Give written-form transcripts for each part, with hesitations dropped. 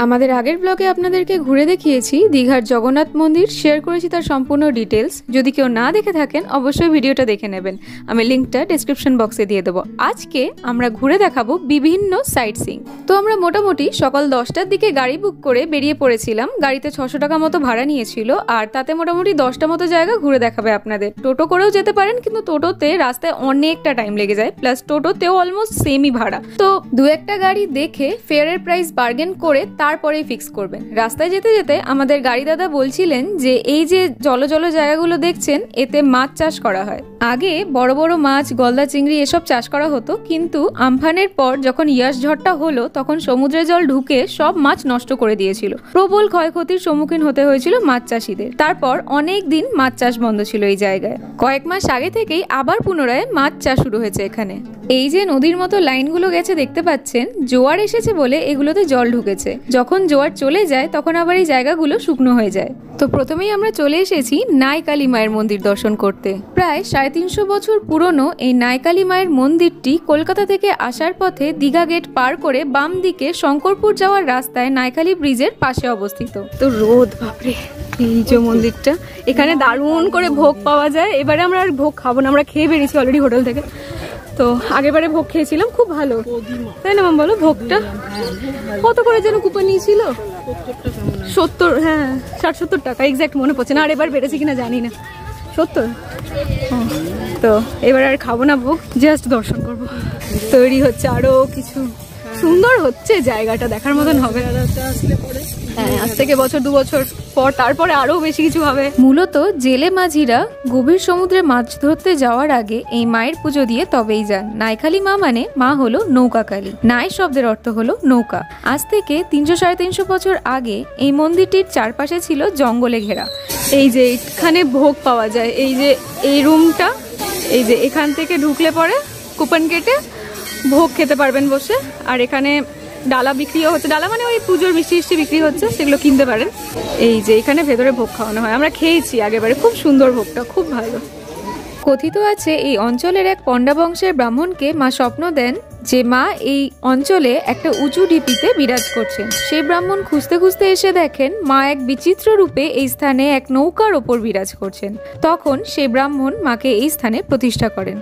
আমাদের আগের ব্লগে আপনাদেরকে ঘুরে দেখিয়েছি দীঘার জগন্নাথ মন্দির, শেয়ার করেছি তার সম্পূর্ণ ডিটেলস। যদি কেউ না দেখে থাকেন অবশ্যই ভিডিওটা দেখে নেবেন, আমি লিঙ্কটা ডেসক্রিপশন বক্সে দিয়ে দেবো। আজকে আমরা ঘুরে দেখাবো বিভিন্ন সাইট সিইং। তো আমরা মোটামুটি সকাল 10টার দিকে গাড়ি বুক করে বেরিয়ে পড়েছিলাম। গাড়িতে 600 টাকা মতো ভাড়া নিয়েছিল, আর তাতে মোটামুটি 10টা মতো জায়গা ঘুরে দেখাবে আপনাদের। টোটো করেও যেতে পারেন, কিন্তু টোটোতে রাস্তায় অনেকটা টাইম লেগে যায়, প্লাস টোটোতেও অলমোস্ট সেমই ভাড়া। তো দু একটা গাড়ি দেখে ফেয়ারের প্রাইস বার্গেন করে তারপরেই ফিক্স করবেন। রাস্তায় যেতে যেতে আমাদের গাড়ি দাদা বলছিলেন যে এই যে জল জায়গাগুলো দেখছেন, এতে মাছ চাষ করা হয়। আগে বড় বড় মাছ, গলদা চিংড়ি এসব চাষ করা হতো, কিন্তু আমফানের পর যখন ইয়াস ঝড়টা হলো তখন সমুদ্রে জল ঢুকে সব মাছ নষ্ট করে দিয়েছিল। প্রবল ক্ষয়ক্ষতির সম্মুখীন হতে হয়েছিল মাছ চাষিদের। তারপর অনেক দিন মাছ চাষ বন্ধ ছিল এই জায়গায়। কয়েক মাস আগে থেকেই আবার পুনরায় মাছ চাষ শুরু হয়েছে এখানে। এই যে নদীর মতো লাইনগুলো গেছে দেখতে পাচ্ছেন, জোয়ার এসেছে বলে এগুলোতে জল ঢুকেছে। যখন জোয়ার চলে যায় তখন আবার এই জায়গাগুলো শুকনো হয়ে যায়। তো প্রথমেই আমরা চলে এসেছি নাইকালী মায়ের মন্দির দর্শন করতে। প্রায় 350 বছর পুরনো এই নাইকালী মায়ের মন্দিরটি কলকাতা থেকে আসার পথে দীঘা গেট পার করে বাম দিকে শঙ্করপুর যাওয়ার রাস্তায় নাইকালী ব্রিজের পাশে অবস্থিত। তো রোদ, বাপরে, এই যে মন্দিরটা, এখানে দারুণ করে ভোগ পাওয়া যায়। এবারে আমরা আর ভোগ খাবো না, আমরা খেয়ে বেরিয়েছি অলরেডি হোটেল থেকে। তো আগেবারে ভোগ খেয়েছিলাম, খুব ভালো, তাই না মাম? বলো, ভোগটা কত করে যেন কুপন নিয়েছিল? 70, হ্যাঁ 60-70 টাকা, এক্সাক্ট মনে পড়ছে না। আর এবার বেড়েছে কিনা জানি না, 70। তো এবার আর খাবো না ভোগ, জাস্ট দর্শন করবো। তৈরি হচ্ছে আরো কিছু, সুন্দর হচ্ছে জায়গাটা, দেখার মতন হবে। হ্যাঁ, আজ থেকে বছর 2 বছর পর তারপরে আরো বেশি কিছু হবে। মূলত জেলে মাঝিরা গভীর সমুদ্রে মাছ ধরতে যাওয়ার আগে এই মায়ের পুজো দিয়ে তবেই যান। নাইকালী মা মানে মা হলো নৌকাকালী। নাই শব্দের অর্থ হলো নৌকা। আজ থেকে 300-350 বছর আগে এই মন্দিরটির চারপাশে ছিল জঙ্গলে ঘেরা। এই যে এখানে ভোগ পাওয়া যায়, এই যে এই রুমটা, এই যে এখান থেকে ঢুকলে পরে কুপন কেটে ভোগ খেতে পারবেন বসে। আর এখানে ডালা বিক্রিও হচ্ছে, ডালা মানে ওই পুজোর মিষ্টি বিক্রি হচ্ছে, সেগুলো কিনতে পারেন। এই যে এখানে ভেতরে ভোগ খাওয়ানো হয়, আমরা খেয়েছি আগেবারে, খুব সুন্দর ভোগটা, খুব ভালো। কথিত আছে এই অঞ্চলের এক পণ্ডা বংশের ব্রাহ্মণকে মা স্বপ্ন দেন যে মা এই অঞ্চলে একটা উঁচু ঢিপিতে বিরাজ করছেন। সেই ব্রাহ্মণ খুঁজতে খুঁজতে এসে দেখেন মা এক বিচিত্র রূপে এই স্থানে এক নৌকার ওপর বিরাজ করছেন। তখন সেই ব্রাহ্মণ মাকে এই স্থানে প্রতিষ্ঠা করেন।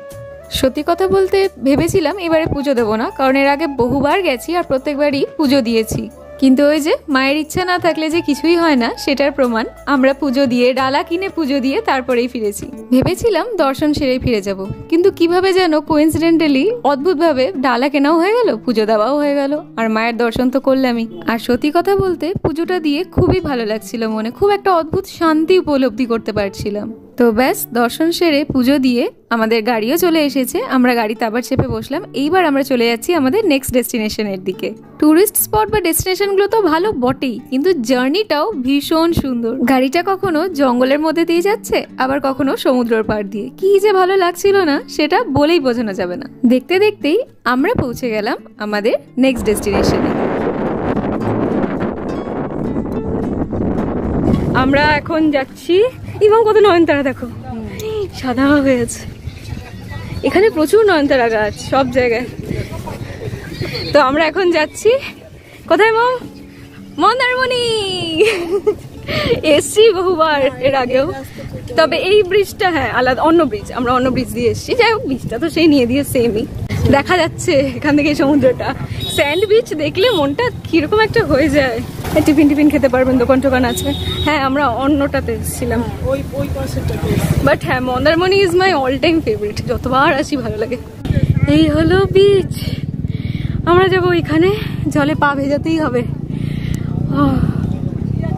সত্যি কথা বলতে ভেবেছিলাম এবারে পুজো দেবো না, কারণ এর আগে বহুবার গেছি আর প্রত্যেকবারই পুজো দিয়েছি। কিন্তু ওই যে মায়ের ইচ্ছা না থাকলে যে কিছুই হয় না, সেটার প্রমাণ আমরা পুজো দিয়ে, ডালা কিনে পুজো দিয়ে তারপরেই ফিরেছি। ভেবেছিলাম দর্শন সেরেই ফিরে যাব, কিন্তু কিভাবে যেন কোইন্সিডেন্টালি অদ্ভুতভাবে ডালা কেনাও হয়ে গেল, পুজো দেওয়াও হয়ে গেল, আর মায়ের দর্শন তো করলামই। আর সত্যি কথা বলতে পুজোটা দিয়ে খুবই ভালো লাগছিল, মনে খুব একটা অদ্ভুত শান্তি উপলব্ধি করতে পারছিলাম। তো ব্যাস, দর্শন সেরে পুজো দিয়ে আমাদের গাড়িও চলে এসেছে। আমরা গাড়িতে আবার চেপে বসলাম। এইবার আমরা চলে যাচ্ছি আমাদের নেক্সট ডেস্টিনেশনের দিকে। টুরিস্ট স্পট বা ডেস্টিনেশনগুলো তো ভালো বটেই, কিন্তু জার্নিটাও ভীষণ সুন্দর। গাড়িটা কখনো জঙ্গলের মধ্যে দিয়ে যাচ্ছে, আবার কখনো সমুদ্রের পাড় দিয়ে। কি যে ভালো লাগছিল না, সেটা বলেই বোঝানো যাবে না। দেখতে দেখতেই আমরা পৌঁছে গেলাম আমাদের নেক্সট ডেস্টিনেশনে। আমরা এখন যাচ্ছি, এবং কত নয়নতারা দেখো, সাদা হয়ে আছে। এখানে প্রচুর নয়নতারা গাছ সব জায়গায়। তো আমরা এখন যাচ্ছি কোথায় মম? মন্দারমণি। এসছি বহুবার এর আগেও, তবে এই ব্রিজটা হ্যাঁ আলাদা, অন্য ব্রিজ, আমরা অন্য ব্রিজ দিয়ে এসছি। যাই হোক, ব্রিজটা তো সেই নিয়ে দিয়ে সেমই। দেখা যাচ্ছে এখান থেকে সমুদ্রটা। স্যান্ড বিচ দেখলে মনটা কিরকম একটা হয়ে যায়। টিফিন খেতে পারবেন, দোকান আছে। হ্যাঁ, আমরা অন্যটাতে এসেছিলাম, বাট হ্যাঁ Mandarmani is my all time favourite, যতবার আসি ভালো লাগে। এই হলো বিচ, আমরা যাবো এখানে। জলে পা ভেজাতেই হবে,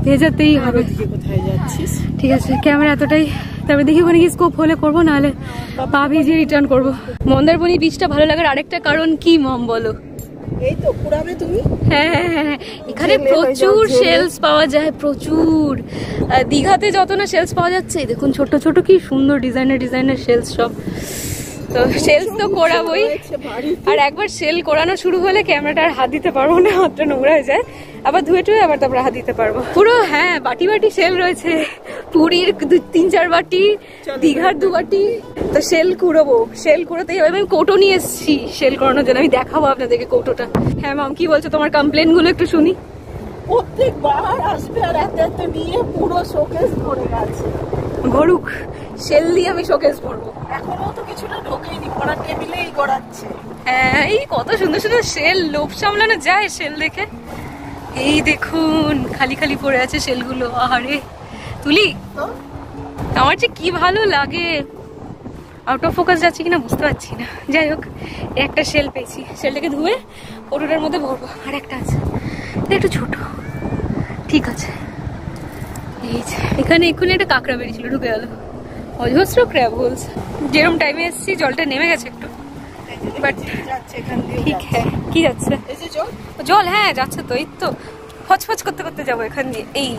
ভেজাতেই হবে। ঠিক আছে, ক্যামেরা এতটাই, তবে দেখি ওখানে কি স্কোপ হলে করবো, নাহলে পা ভিজিয়ে রিটার্ন করবো। মন্দারমণি বিচটা ভালো লাগার আরেকটা কারণ কি মম বলো? এই তো পুরাবে তুমি। হ্যাঁ, এখানে প্রচুর শেলস পাওয়া যায়, প্রচুর। দীঘাতে যত না শেলস পাওয়া যাচ্ছে, দেখুন ছোট ছোট কি সুন্দর ডিজাইনের শেলস সব। তো শেলস তো করাবোই, আর একবার শেল করানো শুরু হলে ক্যামেরাটা আর হাত দিতে পারবো না, হাতটা নোংরা হয়ে যায়। আবার ধুয়ে টুয়ে আবার তারপরে হাত দিতে পারবো পুরো। হ্যাঁ, বাটি শেল রয়েছে, পুরীর 3-4 বাটি, দীঘার 2 বাটি। তো শেল কুড়োবো, শেল কুড়োতেই হবে। আমি কৌটো নিয়ে এসেছি শেল করানোর জন্য, আমি দেখাবো আপনাদেরকে কৌটোটা। হ্যাঁ মাম, কি বলছো? তোমার কমপ্লেন গুলো একটু শুনি। প্রত্যেকবার আসবে আর এত এত নিয়ে পুরো শোকেস ভরে গেছে। ভরুক, শেল দিয়ে আমি শোকেস ভরবো। এখনো তো কিছুটা ঢোকেনি, পড়ার টেবিলেই গড়াচ্ছে। হ্যাঁ, এই কত সুন্দর সুন্দর শেল, লোভ সামলানো যায় শেল দেখে। এই দেখুন খালি খালি পড়ে আছে শেলগুলো। আহারে তুলি, আমার যে কি ভালো লাগে। আউট অফ ফোকাস যাচ্ছে কিনা বুঝতে পারছি না। যাই হোক, একটা শেল পেয়েছি, শেলটাকে ধুয়ে ওটার মধ্যে ভরবো। আর একটা আছে, একটু ছোট, ঠিক আছে। এই যে এখানে এক্ষুনি একটা কাঁকড়া বেরিয়েছিল, ঢুকে গেল। অজস্র ক্র্যাব হোলস। যেরকম টাইমে এসেছি জলটা নেমে গেছে একটু, বাট ঠিক হ্যাঁ। কি যাচ্ছে? জল, হ্যাঁ যাচ্ছে তো। এই তো ফচফচ করতে করতে যাবো এখান দিয়ে। এই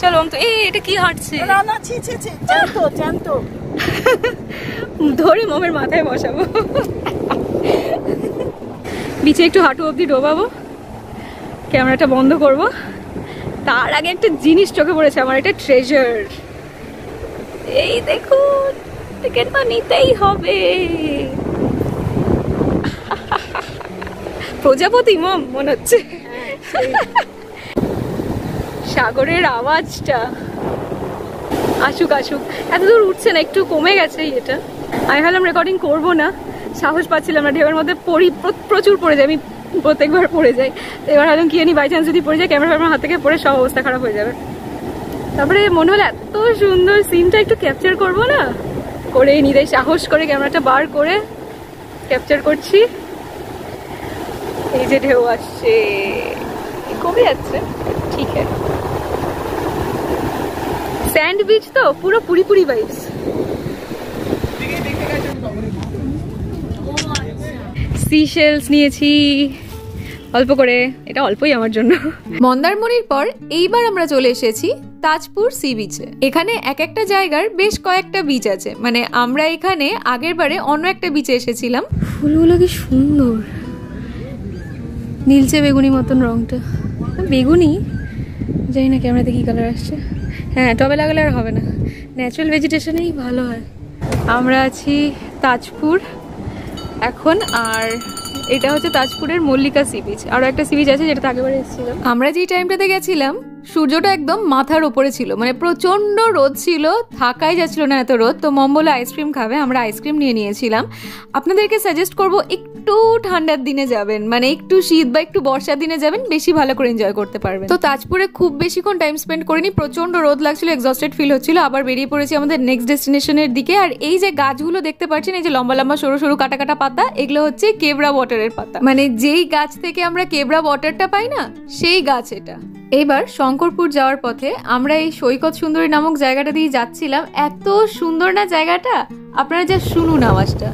চলো তো। এই এটা কি হাঁটছে? ধরে মমের মাথায় বসাবো। বিচে একটু হাঁটু অবধি ডোবাবো, ক্যামেরাটা বন্ধ করব। তার আগে একটা জিনিস চোখে পড়েছে আমার, একটা ট্রেজার। এই দেখুন, একে তো নিতেই হবে। প্রজাপতি মম মনে হচ্ছে। সাগরের আওয়াজটা আসুক আসুক। এত দূর উঠছে না, একটু কমে গেছে এটা। আমি ভাবলাম রেকর্ডিং করবো না, সাহস পাচ্ছিলাম না। ঢেউয়ের মধ্যে প্রচুর পড়ে যায়, আমি প্রত্যেকবার পড়ে যাই। তো এবার ভাবলাম কি জানি বাই চান্স যদি পড়ে যায়, ক্যামেরা আমার হাত থেকে পড়ে সব অবস্থা খারাপ হয়ে যাবে। তারপরে মনে হলো এত সুন্দর সিনটা একটু ক্যাপচার করবো না, করেই নিতে সাহস করে ক্যামেরাটা বার করে ক্যাপচার করছি। এই যে ঢেউ আসছে, কমে যাচ্ছে, ঠিক আছে। স্যান্ড বিচ তো পুরো পুরি ভাইবস। সিশেলস নিয়েছি অল্প করে, এটা অল্পই আমার জন্য। মন্দারমণির পর এইবার আমরা চলে এসেছি তাজপুর সি বিচে। এখানে এক একটা জায়গার বেশ কয়েকটা বিচ আছে। মানে আমরা এখানে আগের বারে অন্য একটা বিচে এসেছিলাম। ফুলগুলো কি সুন্দর, নীলচে বেগুনি মতন রংটা। বেগুনি, জানি না ক্যামেরাতে কি কালার আসছে। হ্যাঁ, টবে লাগালে আর হবে না, ন্যাচারাল ভেজিটেশনেই ভালো হয়। আমরা আছি তাজপুর এখন, আর এটা হচ্ছে তাজপুরের মল্লিকা সি বিচ। আরো একটা সি বিচ আছে যেটা আগেবারে এসেছিলাম। আমরা যেই টাইমটাতে গেছিলাম সূর্যটা একদম মাথার উপরে ছিল, মানে প্রচন্ড রোদ ছিল, থাকাই যাচ্ছিল না এত রোদ। তো মম বলে আইসক্রিম খাবে, আমরা আইসক্রিম নিয়ে নিয়েছিলাম। আপনাদেরকে সাজেস্ট করব একটু ঠান্ডার দিনে যাবেন, মানে একটু শীত বা একটু বর্ষার দিনে যাবেন, বেশি ভালো করে এনজয় করতে পারবেন। তো তাজপুরে খুব বেশিক্ষণ টাইম স্পেন্ড করিনি, প্রচন্ড রোদ লাগছিল, এক্সস্টেড ফিল হচ্ছিল। আবার বেরিয়ে পড়েছি আমাদের নেক্সট ডেস্টিনেশনের দিকে। আর এই যে গাছগুলো দেখতে পাচ্ছেন, এই যে লম্বা লম্বা সরু সরু কাটা কাটা পাতা, এগুলো হচ্ছে কেবড়া ওয়াটারের পাতা। মানে যেই গাছ থেকে আমরা কেবড়া ওয়াটারটা পাই না, সেই গাছ এটা। এবার শঙ্করপুর যাওয়ার পথে আমরা এই সৈকত সুন্দরী নামক জায়গাটা দিয়ে যাচ্ছিলাম। এত সুন্দর না জায়গাটা, আপনারা যা শুনুন আওয়াজটা।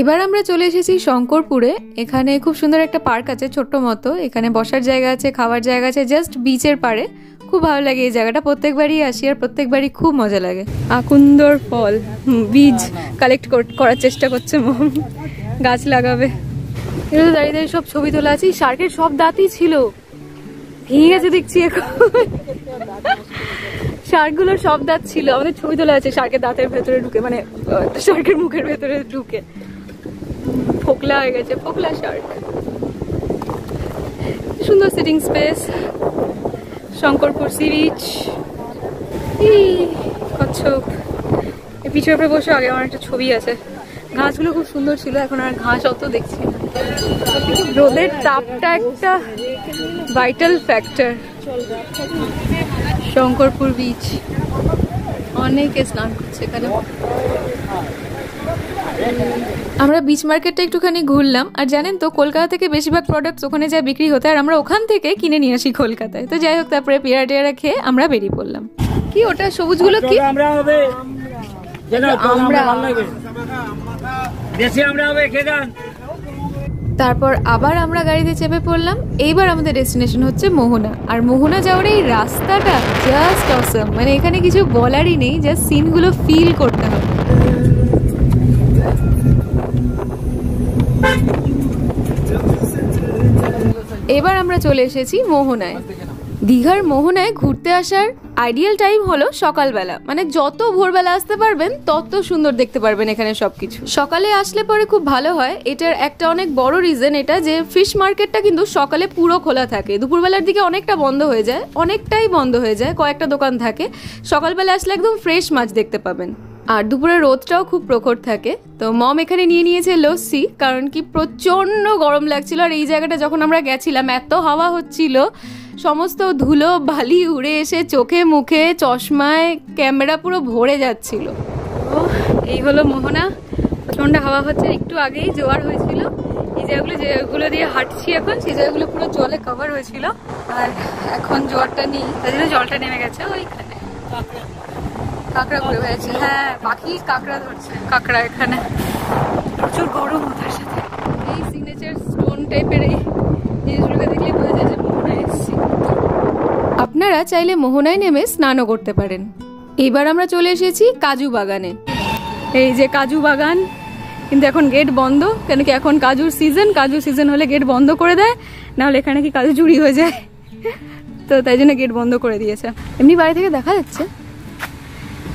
এবার আমরা চলে এসেছি শঙ্করপুরে। এখানে খুব সুন্দর একটা পার্ক আছে, ছোট্ট মতো। এখানে বসার জায়গা আছে, খাওয়ার জায়গা আছে, জাস্ট বিচের পাড়ে। খুব ভালো লাগে এই জায়গাটা, প্রত্যেকবারই আসি আর প্রত্যেকবারই খুব মজা লাগে। আকুন্দর ফল, বীজ কালেক্ট করার চেষ্টা করছে মম, গাছ লাগাবে। এগুলো দাঁড়িয়ে দাঁড়িয়ে সব ছবি তোলা আছে। শার্কের সব দাঁতই ছিল, ভেঙে গেছে দেখছি এখন। শার্কগুলোর সব দাঁত ছিল, আমাদের ছবি তোলা আছে শার্কের দাঁতের ভেতরে ঢুকে, মানে শার্কের মুখের ভেতরে ঢুকে। ফোকলা হয়ে গেছে, ফোকলা শার্ক। সুন্দর sitting space, Shankarpur sea beach. কচ্ছপ এই পিছের উপরে বসে আগে আমার একটা ছবি আছে। ঘাসগুলো খুব সুন্দর ছিল, এখন আর ঘাস অত দেখছি না। রোদের তাপটা একটা ভাইটাল ফ্যাক্টর। শঙ্করপুর বিচ, অনেকে স্নান করছে এখানে। আমরা বিচ মার্কেটটা একটুখানি ঘুরলাম। আর জানেন তো, কলকাতা থেকে বেশিরভাগ প্রোডাক্টস ওখানে যা বিক্রি হতে, আর আমরা ওখান থেকে কিনে নিয়ে আসি কলকাতায়। তো যাই হোক, তারপরে পেয়ারা টেয়ারা খেয়ে আমরা বেরিয়ে পড়লাম। কি ওটা সবুজগুলো কি? তারপর আবার আমরা গাড়িতে চেপে পড়লাম। এইবার আমাদের ডেস্টিনেশন হচ্ছে মোহনা। আর মোহনা যাওয়ার এই রাস্তাটা জাস্ট অসম, মানে এখানে কিছু বলারই নেই, জাস্ট সিনগুলো ফিল করতে হবে। এবার আমরা চলে এসেছি মোহনায়। দীঘার মোহনায় ঘুরতে আসার আইডিয়াল টাইম হলো সকালবেলা, মানে যত ভোরবেলা আসতে পারবেন তত সুন্দর দেখতে পারবেন এখানে সবকিছু। সকালে আসলে পরে খুব ভালো হয়। এটার একটা অনেক বড় রিজন এটা যে ফিশ মার্কেটটা কিন্তু সকালে পুরো খোলা থাকে, দুপুরবেলার দিকে অনেকটা বন্ধ হয়ে যায়, অনেকটাই বন্ধ হয়ে যায়, কয়েকটা দোকান থাকে। সকালবেলা আসলে একদম ফ্রেশ মাছ দেখতে পাবেন। আর দুপুরে রোদটাও খুব প্রখর থাকে। তো মম এখানে নিয়ে নিয়েছে লস্যি, কারণ কি প্রচণ্ড গরম লাগছিল। আর এই জায়গাটা যখন আমরা গেছিলাম এত হাওয়া হচ্ছিল, সমস্ত ধুলো বালি উড়ে এসে চোখে মুখে চশমায় ক্যামেরা পুরো ভরে যাচ্ছিল। ও এই হলো মোহনা, প্রচণ্ড হাওয়া হচ্ছে। একটু আগেই জোয়ার হয়েছিল, এই যেগুলো দিয়ে হাঁটছি এখন সেই জায়গাগুলো পুরো জলে কভার হয়েছিল। আর এখন জোয়ারটা নেই, তাই জন্য জলটা নেমে গেছে। ওইখানে কাঁকড়া ঘুরে বেড়াচ্ছে। হ্যাঁ, পাখি কাঁকড়া ধরছে। কাঁকড়া এখানে প্রচুর গরম, তার সাথে এই সিগনেচার স্টোন টাইপের এই জিনিসগুলোকে দেখলে বোঝা যায় যে মোহনায় এসেছি। আপনারা চাইলে মোহনায় নেমে স্নানও করতে পারেন। এবার আমরা চলে এসেছি কাজু বাগানে। এই যে কাজু বাগান, কিন্তু এখন গেট বন্ধ, কেন কি এখন কাজুর সিজন হলে গেট বন্ধ করে দেয়, নাহলে এখানে কি কাজু চুরি হয়ে যায়, তো তাই জন্য গেট বন্ধ করে দিয়েছে। এমনি বাড়ি থেকে দেখা যাচ্ছে,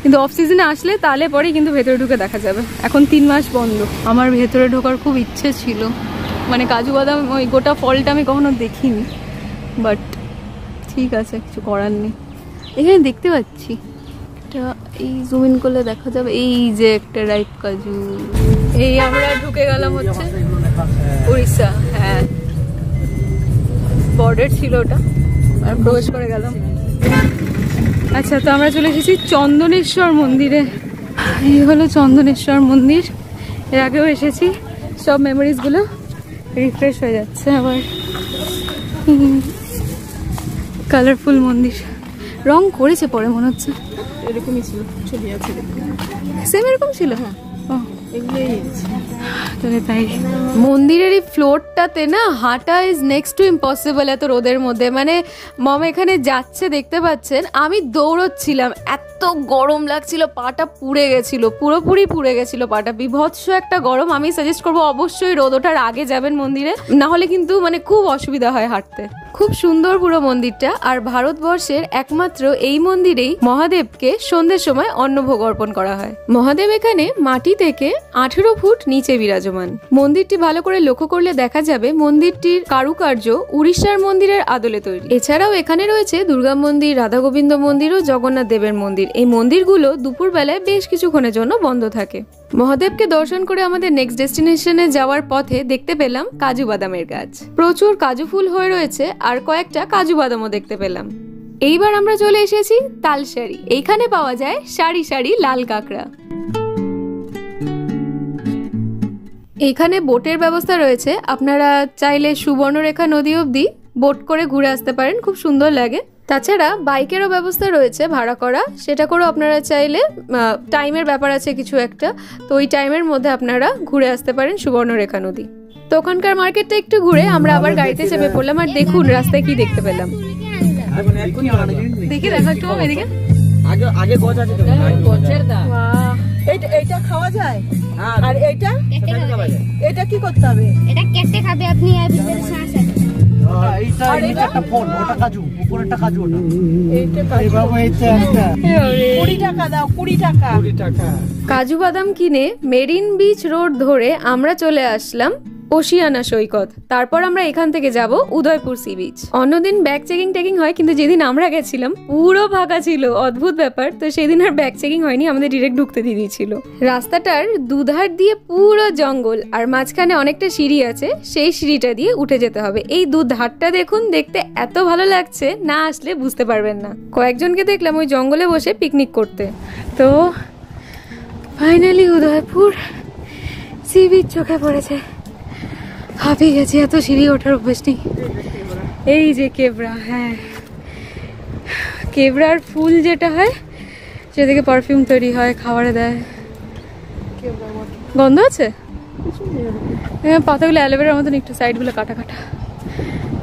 কিন্তু অফ সিজনে আসলে তাহলে পরেই কিন্তু ভেতরে ঢুকে দেখা যাবে। এখন 3 মাস বন্ধ। আমার ভেতরে ঢোকার খুব ইচ্ছে ছিল, মানে কাজু বাদাম ওই গোটা ফলটা আমি কখনো দেখিনি, বাট ঠিক আছে, কিছু করার নেই। এখানে দেখতে পাচ্ছি একটা, এই জুম ইন করলে দেখা যাবে, এই যে একটা রাইপ কাজু। এই আমরা ঢুকে গেলাম হচ্ছে উড়িষ্যা, হ্যাঁ বর্ডার ছিল ওটা, আর প্রবেশ করে গেলাম। আচ্ছা, তো আমরা চলে এসেছি চন্দনেশ্বর মন্দিরে। এই হলো চন্দনেশ্বর মন্দির, এর আগেও এসেছি, সব মেমোরিজগুলো রিফ্রেশ হয়ে যাচ্ছে আবার। কালারফুল মন্দির, রং করেছে পরে মনে হচ্ছে। এরকমই ছিল, ছবি আছে সেম এরকম ছিল। হ্যাঁ, এগুলোই তাহলে তাই। মন্দিরের এই ফ্লোরটাতে না হাঁটা ইজ নেক্সট টু ইম্পসিবল এত রোদের মধ্যে। মানে মম এখানে যাচ্ছে দেখতে পাচ্ছেন, আমি দৌড়চ্ছিলাম, এত গরম লাগছিল, পাটা পুড়ে গেছিল, পুরোপুরি পুড়ে গেছিল পাটা, বিভৎস একটা গরম। আমি সাজেস্ট করবো অবশ্যই রোদ ওঠার আগে যাবেন মন্দিরে, না হলে কিন্তু মানে খুব অসুবিধা হয় হাঁটতে। খুব সুন্দর পুরো মন্দিরটা। আর ভারতবর্ষের একমাত্র এই মন্দিরেই মহাদেবকে সন্ধ্যের সময় অন্নভোগ অর্পণ করা হয়। মহাদেব এখানে মাটি থেকে 18 ফুট নিচে বিরাজমান। মন্দিরটি ভালো করে লক্ষ্য করলে দেখা যাবে মন্দিরটির কারুকার্য উড়িষ্যার মন্দিরের আদলে তৈরি। এছাড়াও এখানে রয়েছে দুর্গা মন্দির, রাধা গোবিন্দ মন্দির ও জগন্নাথ দেবের মন্দির। এই মন্দিরগুলো দুপুর বেলায় বেশ কিছুক্ষণের জন্য বন্ধ থাকে। মহাদেবকে দর্শন করে আমাদের নেক্সট ডেস্টিনেশনে যাওয়ার পথে দেখতে পেলাম কাজু বাদামের গাছ। প্রচুর কাজু ফুল হয়ে রয়েছে, আর কয়েকটা কাজু বাদামও দেখতে পেলাম। এইবার আমরা চলে এসেছি তালসারি। এইখানে পাওয়া যায় সারি সারি লাল কাঁকড়া। এখানে বোটের ব্যবস্থা রয়েছে, আপনারা চাইলে সুবর্ণরেখা নদী অবধি বোট করে ঘুরে আসতে পারেন, খুব সুন্দর লাগে। তাছাড়া বাইকেরও ব্যবস্থা রয়েছে ভাড়া করা, সেটা করেও আপনারা চাইলে, টাইমের ব্যাপার আছে কিছু একটা, তো ওই টাইমের মধ্যে আপনারা ঘুরে আসতে পারেন সুবর্ণরেখা নদী। তো ওখানকার মার্কেটটা একটু ঘুরে আমরা আবার গাড়িতে চেপে পড়লাম। আর দেখুন রাস্তায় কি দেখতে পেলাম, দেখে দেখা একটু এদিকে। আগে গজ আছে তো, এইটা খাওয়া যায়, আর এটা কি করতে হবে? এটা কেটে খাবে আপনি, আর ভিতরে শ্বাস আছে। আর এটা একটা ফল, ওটা কাজু, উপরেরটা কাজু, ওটা এইটা কাজু। বাবা এইটা একটা 20 টাকা দাও, 20 টাকা। কাজু বাদাম কিনে মেরিন বিচ রোড ধরে আমরা চলে আসলাম ওশিয়ানা সৈকত। তারপর আমরা এখান থেকে যাব উদয়পুর সি বিচ। অন্যদিন ব্যাগ চেকিং হয়, কিন্তু যেদিন আমরা গেছিলাম পুরো ফাঁকা ছিল, অদ্ভুত ব্যাপার। তো সেদিন আর ব্যাগ চেকিং হয়নি, আমাদের ডিরেক্ট ঢুকতে দিয়ে দিয়েছিল। রাস্তাটার দুধার দিয়ে পুরো জঙ্গল, আর মাঝখানে অনেকটা সিঁড়ি আছে, সেই সিঁড়িটা দিয়ে উঠে যেতে হবে। এই দুধারটা দেখুন, দেখতে এত ভালো লাগছে, না আসলে বুঝতে পারবেন না। কয়েকজনকে দেখলাম ওই জঙ্গলে বসে পিকনিক করতে। তো ফাইনালি উদয়পুর সি বিচ চোখে পড়েছে। হাঁপিয়ে গেছি, এত সিঁড়ি ওঠার অভ্যেস নেই। এই যে কেবড়া, হ্যাঁ কেবড়ার ফুল যেটা হয় সেটা থেকে পারফিউম তৈরি হয়, খাবারে দেয়। গন্ধ আছে, পাতাগুলো অ্যালোভেরার মতন, একটু সাইডগুলো কাটা কাটা।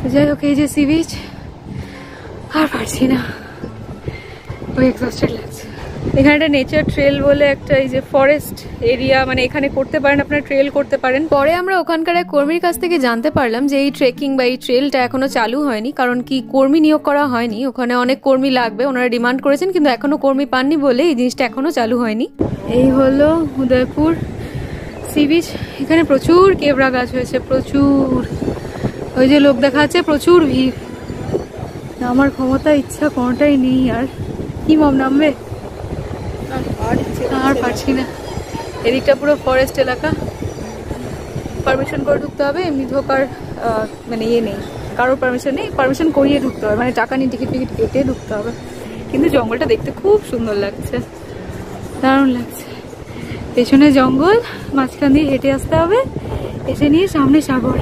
তো যাই হোক, এই যে সি বিচ, আর পারছি না, ওই এক্সস্টেড লাগছে। এখানে একটা নেচার ট্রেল বলে একটা এই যে ফরেস্ট এরিয়া, মানে এখানে করতে পারেন, আপনারা ট্রেল করতে পারেন। পরে আমরা ওখানকার এক কর্মীর কাছ থেকে জানতে পারলাম যে এই ট্রেকিং বা এই ট্রেলটা এখনো চালু হয়নি, কারণ কি কর্মী নিয়োগ করা হয়নি, ওখানে অনেক কর্মী লাগবে, ওনারা ডিমান্ড করেছেন কিন্তু এখনো কর্মী পাননি বলে এই জিনিসটা এখনো চালু হয়নি। এই হলো উদয়পুর সি বিচ। এখানে প্রচুর কেবড়া গাছ হয়েছে, প্রচুর। ওই যে লোক দেখা যাচ্ছে, প্রচুর ভিড়। আমার ক্ষমতা ইচ্ছা কোনোটাই নেই। আর কি মম নামবে, আর পারছি না। এদিকটা পুরো ফরেস্ট এলাকা, পারমিশন করে ঢুকতে হবে, এমনি ঢোকার মানে ইয়ে নেই, কারোর পারমিশন নেই, পারমিশন করিয়ে ঢুকতে হবে, মানে টাকা নিয়ে টিকিট কেটে ঢুকতে হবে। কিন্তু জঙ্গলটা দেখতে খুব সুন্দর লাগছে, দারুণ লাগছে। পেছনে জঙ্গল, মাঝখান দিয়ে হেঁটে আসতে হবে, এসে নিয়ে সামনে সাগর।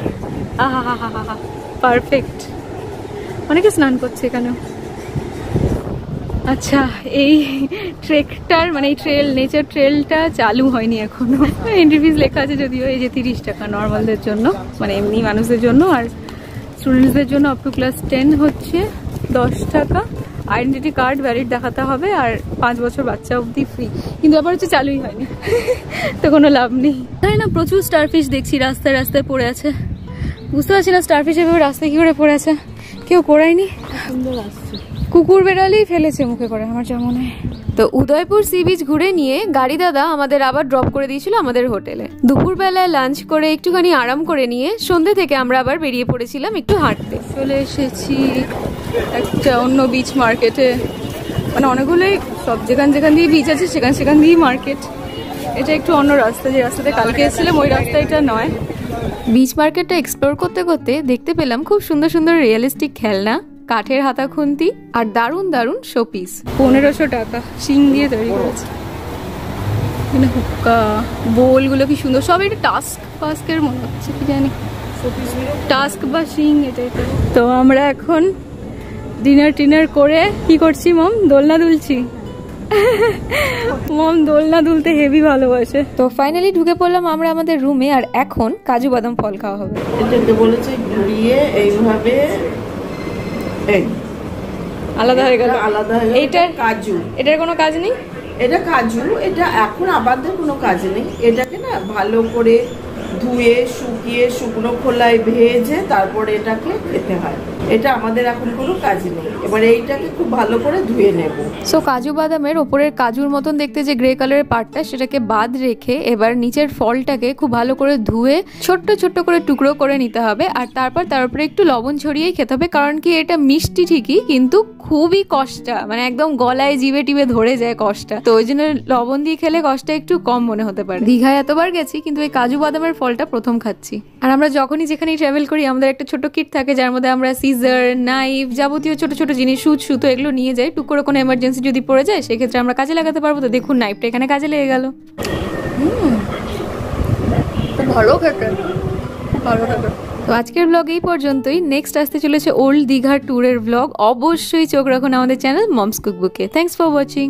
আহা হা হা হা হা, পারফেক্ট। অনেকে স্নান করছে এখানেও। আচ্ছা, এই ট্রেকটার মানে এই ট্রেল, নেচার ট্রেলটা চালু হয়নি এখনো। এন্ট্রি ফিস লেখা আছে যদিও, এই যে 30 টাকা নর্মালদের জন্য, মানে এমনি মানুষদের জন্য, আর স্টুডেন্টসদের জন্য আপ টু ক্লাস 10 হচ্ছে 10 টাকা। আইডেন্টিটি কার্ড ভ্যালিড দেখাতে হবে, আর 5 বছর বাচ্চা অবধি ফ্রি। কিন্তু ব্যাপার হচ্ছে চালুই হয়নি, তো কোনো লাভ নেই। তাই না, প্রচুর স্টারফিশ দেখছি রাস্তায় রাস্তায় পড়ে আছে। বুঝতে পারছি না স্টারফিশ এভাবে রাস্তায় কি করে পড়ে আছে, কেউ করায়নি। কুকুর বেড়ালেই ফেলেছে মুখে করে, আমার যা মনে হয়। তো উদয়পুর সি বিচ ঘুরে নিয়ে গাড়ি দাদা আমাদের আবার ড্রপ করে দিয়েছিল আমাদের হোটেলে। দুপুরবেলায় লাঞ্চ করে একটুখানি আরাম করে নিয়ে সন্ধ্যে থেকে আমরা আবার বেরিয়ে পড়েছিলাম একটু হাঁটতে। চলে এসেছি একটা অন্য বিচ মার্কেটে, মানে অনেকগুলোই, সব যেখান দিয়ে বিচ আছে সেখান দিয়েই মার্কেট। এটা একটু অন্য রাস্তা, যে রাস্তাতে কালকে এসেছিলাম ওই রাস্তা এটা নয়। বিচ মার্কেটটা এক্সপ্লোর করতে করতে দেখতে পেলাম খুব সুন্দর সুন্দর রিয়েলিস্টিক খেলনা, কাঠের হাতা খুন্তি, আর দারুণ দারুণ শোপিস। 1500 টাকা, শিং দিয়ে তৈরি করেছে। হুক্কা বোলগুলো কি সুন্দর, সব এটা টাস্কের মনে হচ্ছে, কি জানি টাস্ক বা শিং এটাই। তো আমরা এখন ডিনার করে কি করছি মম, দোলনা দুলছি। মম দোলনা দুলতে হেভি ভালোবাসে। তো ফাইনালি ঢুকে পড়লাম আমরা আমাদের রুমে, আর এখন কাজু বাদাম ফল খাওয়া হবে। এটাকে বলেছে ঘুরিয়ে এইভাবে আলাদা হয়ে গেল, আলাদা হয়ে গেল। এইটার কাজু, এটার কোনো কাজ নেই, এটা কাজু, এটা এখন আবাদের কোনো কাজ নেই। এটাকে না ভালো করে ধুয়ে শুকিয়ে শুকনো খোলায় ভেজে তারপরে এটাকে খেতে হয়। এটা আমাদের এখন কোনো কাজ নেই। এবার এইটাকে খুব ভালো করে ধুয়ে নেব। সো কাজু বাদামের ওপরের কাজুর মতন দেখতে যে গ্রে কালারের পার্টটা, সেটাকে বাদ রেখে এবার নিচের ফলটাকে খুব ভালো করে ধুয়ে ছোট্ট ছোট্ট করে টুকরো করে নিতে হবে, আর তারপর তার উপরে একটু লবণ ছড়িয়েই খেতে হবে। কারণ কি এটা মিষ্টি ঠিকই, কিন্তু খুবই কষ্টা, মানে একদম গলায় জিভে টিভে ধরে যায় কষ্টা। তো ওই জন্য লবণ দিয়ে খেলে কষ্টটা একটু কম মনে হতে পারে। দীঘায় এতবার গেছি কিন্তু এই কাজু বাদামের ফলটা প্রথম খাচ্ছি। আর আমরা যখনই যেখানেই ট্রাভেল করি আমাদের একটা ছোট কিট থাকে, যার মধ্যে আমরা সিজার, নাইফ, যাবতীয় ছোট ছোট জিনিস, সুতো এগুলো নিয়ে যাই। টুক করে কোনো এমার্জেন্সি যদি পড়ে যায় সেক্ষেত্রে আমরা কাজে লাগাতে পারবো। তো দেখুন নাইফটা এখানে কাজে লেগে গেল। ভালো খেতে, ভালো খেতে। তো আজকের ব্লগ এই পর্যন্তই। নেক্সট আসতে চলেছে ওল্ড দীঘার ট্যুরের ব্লগ। অবশ্যই চোখ রাখুন আমাদের চ্যানেল মমস কুকবুকে। Thanks for watching.